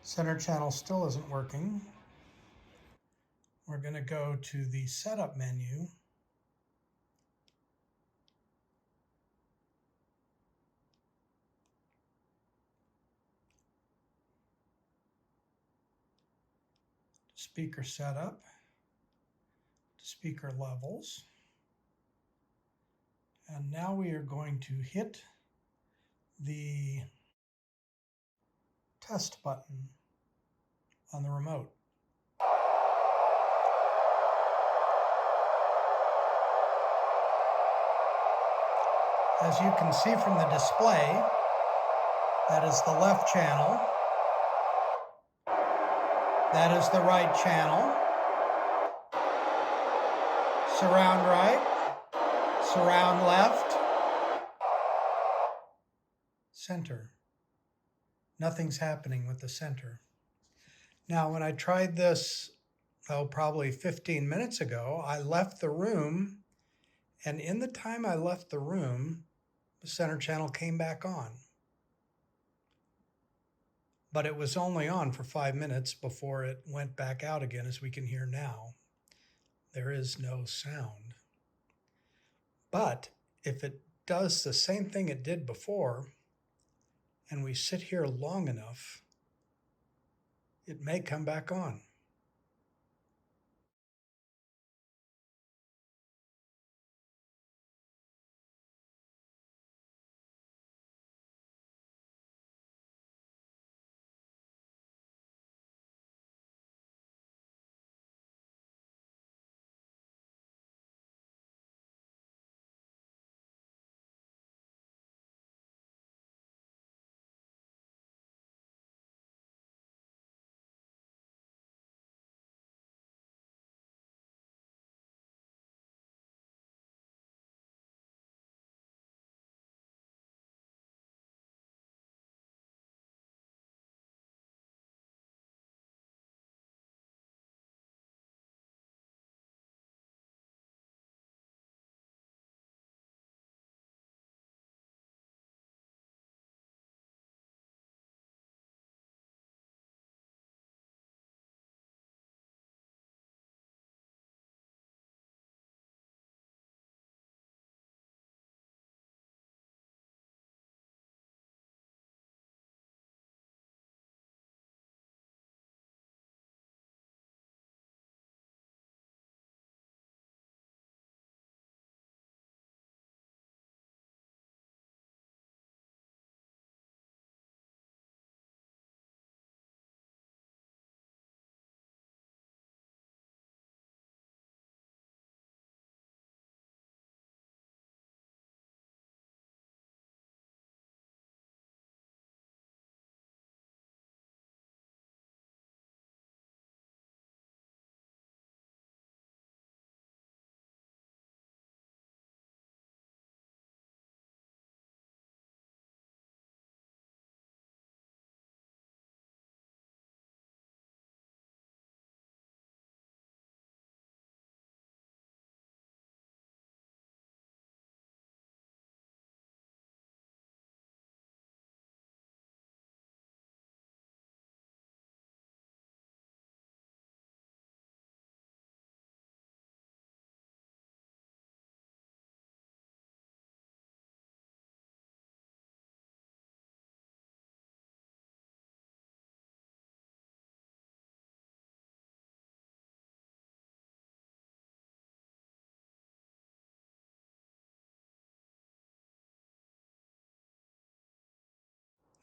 Center channel still isn't working. We're going to go to the setup menu. Speaker setup, speaker levels. And now we are going to hit the test button on the remote. As you can see from the display, that is the left channel. That is the right channel. Surround right, surround left, center. Nothing's happening with the center. Now, when I tried this, probably 15 minutes ago, I left the room, and in the time I left the room, the center channel came back on. But it was only on for 5 minutes before it went back out again, as we can hear now. There is no sound. But if it does the same thing it did before, and we sit here long enough, it may come back on.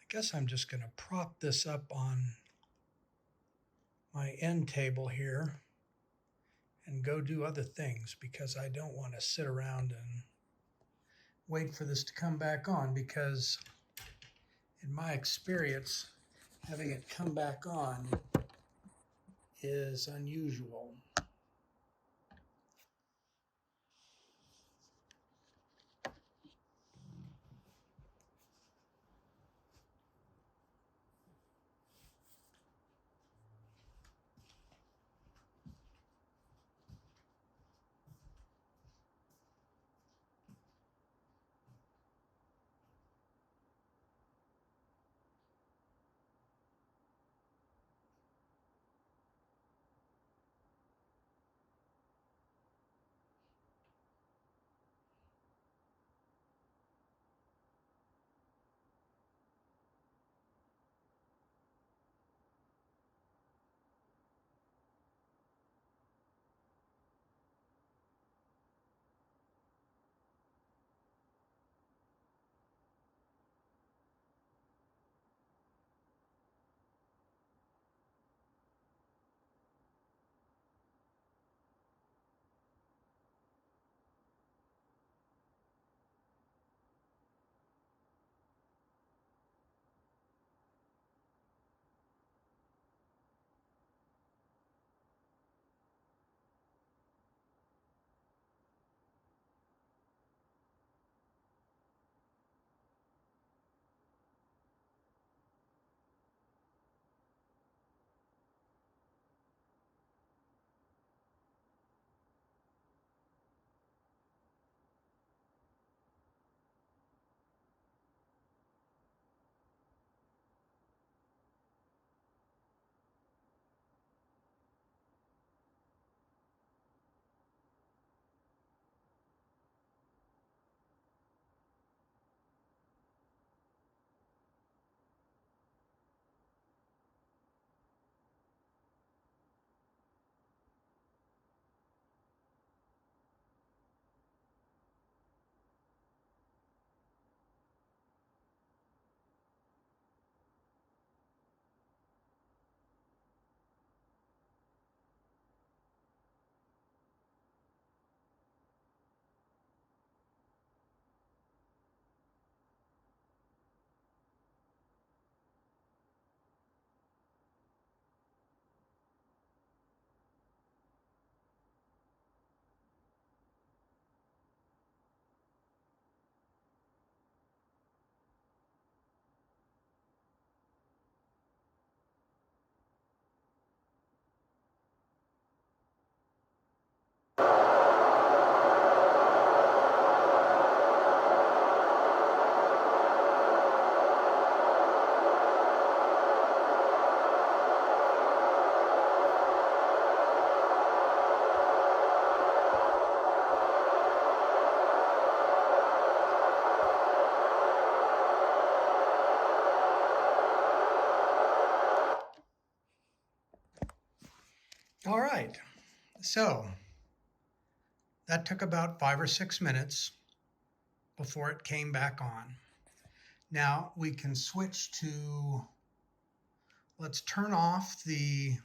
I guess I'm just going to prop this up on my end table here and go do other things, because I don't want to sit around and wait for this to come back on, because in my experience, having it come back on is unusual. All right, so that took about 5 or 6 minutes before it came back on. Now we can switch to, let's turn off the,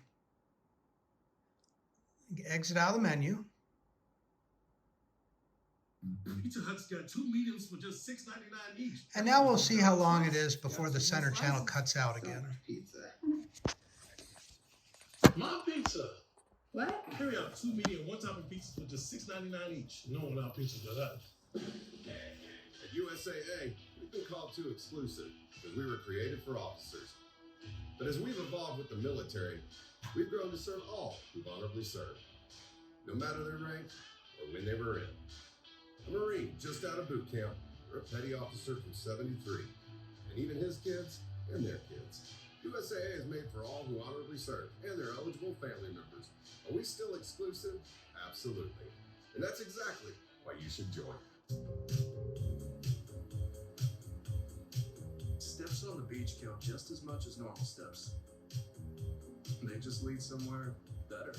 exit out of the menu. Pizza Hut's got 2 mediums for just $6.99 each. And now we'll see how long it is before the center channel cuts out again. Pizza. My pizza. What? Here we have 2 medium one-topping pizzas for just $6.99 each. No one out pizza does that. At USAA, we've been called too exclusive because we were created for officers. But as we've evolved with the military, we've grown to serve all who've honorably served, no matter their rank or when they were in. A Marine just out of boot camp, or a petty officer from 73, and even his kids and their kids. USAA is made for all who honorably serve and their eligible family members. Are we still exclusive? Absolutely. And that's exactly why you should join. Steps on the beach count just as much as normal steps. They just lead somewhere better.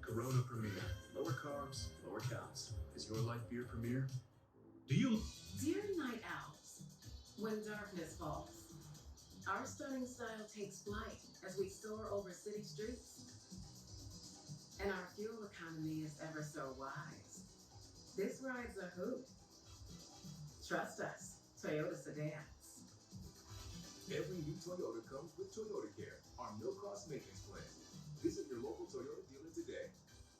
Corona Premier. Lower carbs, lower cows. Is your life beer Premier? Do you? Dear night owls, when darkness falls, our stunning style takes flight as we soar over city streets. And our fuel economy is ever so wise. This ride's a hoot. Trust us, Toyota sedans. Every new Toyota comes with Toyota Care, our no-cost maintenance plan. Visit your local Toyota dealer today.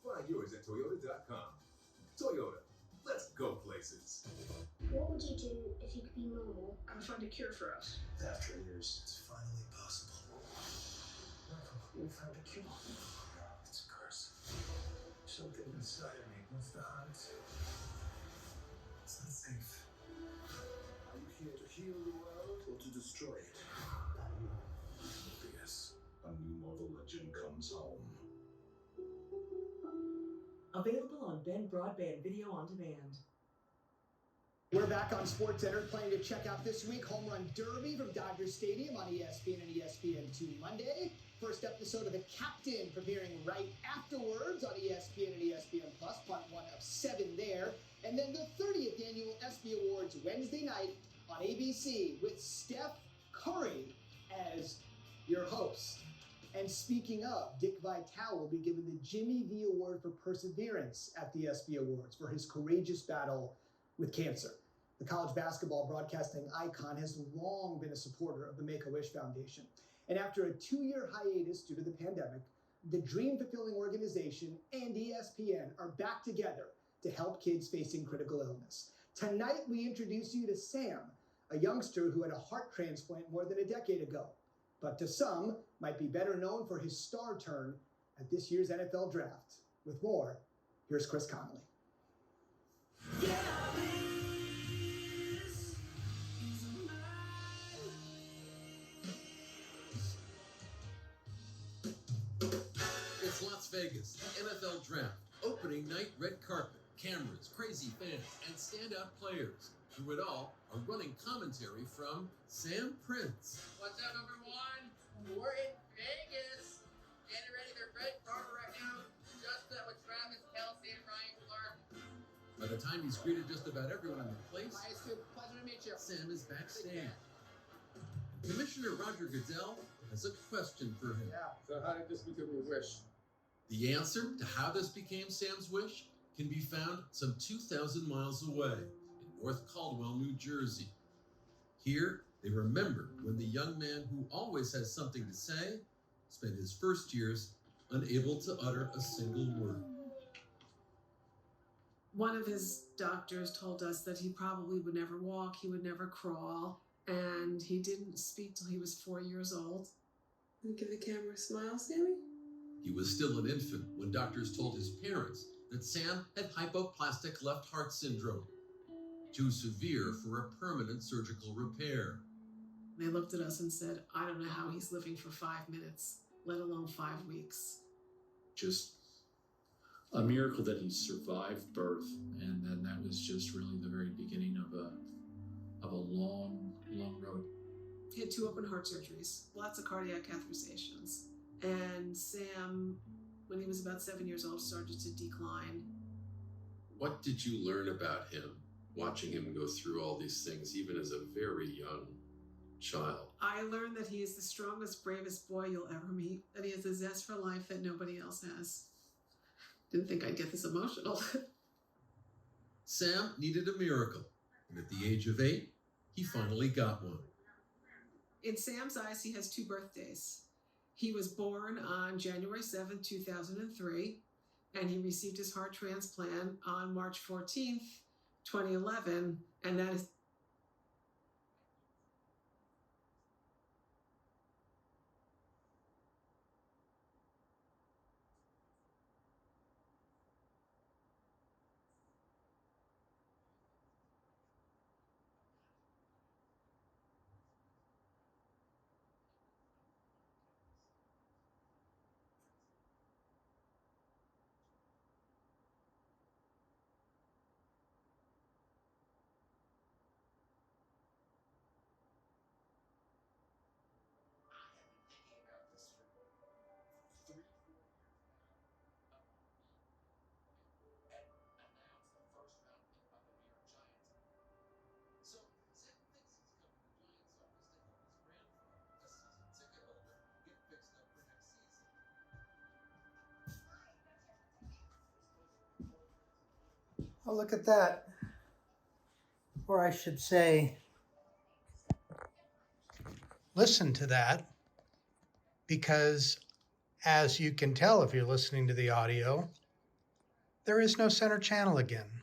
Find yours at Toyota.com. Toyota, let's go places. What would you do if you could be normal? I would find a cure for us. After years, it's finally possible. We found a cure. It's a curse. Something inside of me wants to hunt. It's not safe. Are you here to heal the world or to destroy it? Yes, a new Marvel legend comes home. Available on Ben Broadband Video on Demand. We're back on SportsCenter, planning to check out this week Home Run Derby from Dodger Stadium on ESPN and ESPN2 Monday. First episode of The Captain premiering right afterwards on ESPN and ESPN Plus, part 1 of 7 there. And then the 30th annual ESPY Awards Wednesday night on ABC with Steph Curry as your host. And speaking of, Dick Vitale will be given the Jimmy V Award for Perseverance at the ESPY Awards for his courageous battle with cancer. The college basketball broadcasting icon has long been a supporter of the Make-A-Wish Foundation. And after a 2-year hiatus due to the pandemic, the dream-fulfilling organization and ESPN are back together to help kids facing critical illness. Tonight, we introduce you to Sam, a youngster who had a heart transplant more than a decade ago, but to some might be better known for his star turn at this year's NFL Draft. With more, here's Chris Connolly. It's Las Vegas, NFL Draft, opening night red carpet, cameras, crazy fans, and standout players. Through it all, a running commentary from Sam Prince. What's up, everyone? We're in Vegas. Getting ready their red carpet right now. Just with Travis Kelce and Ryan Clark. By the time he's greeted just about everyone in the place, Hi, Stu. Pleasure to meet you. Sam is backstage. Commissioner Roger Goodell has a question for him. Yeah. So how did this become your wish? The answer to how this became Sam's wish can be found some 2,000 miles away in North Caldwell, New Jersey. Here, they remember when the young man who always has something to say spent his first years unable to utter a single word. One of his doctors told us that he probably would never walk, he would never crawl, and he didn't speak till he was 4 years old. Give the camera a smile, Sammy. He was still an infant when doctors told his parents that Sam had hypoplastic left heart syndrome, too severe for a permanent surgical repair. They looked at us and said, I don't know how he's living for 5 minutes, let alone 5 weeks. Just a miracle that he survived birth, and then that was just really the very beginning of a long, long road. He had 2 open heart surgeries, lots of cardiac catheterizations, and Sam when he was about 7 years old, started to decline. What did you learn about him, watching him go through all these things, even as a very young child? I learned that he is the strongest, bravest boy you'll ever meet, that he has a zest for life that nobody else has. Didn't think I'd get this emotional. Sam needed a miracle, and at the age of 8, he finally got one. In Sam's eyes, he has 2 birthdays. He was born on January 7th, 2003, and he received his heart transplant on March 14th, 2011, and that is Oh, look at that. Or I should say, listen to that, because as you can tell if you're listening to the audio, there is no center channel again.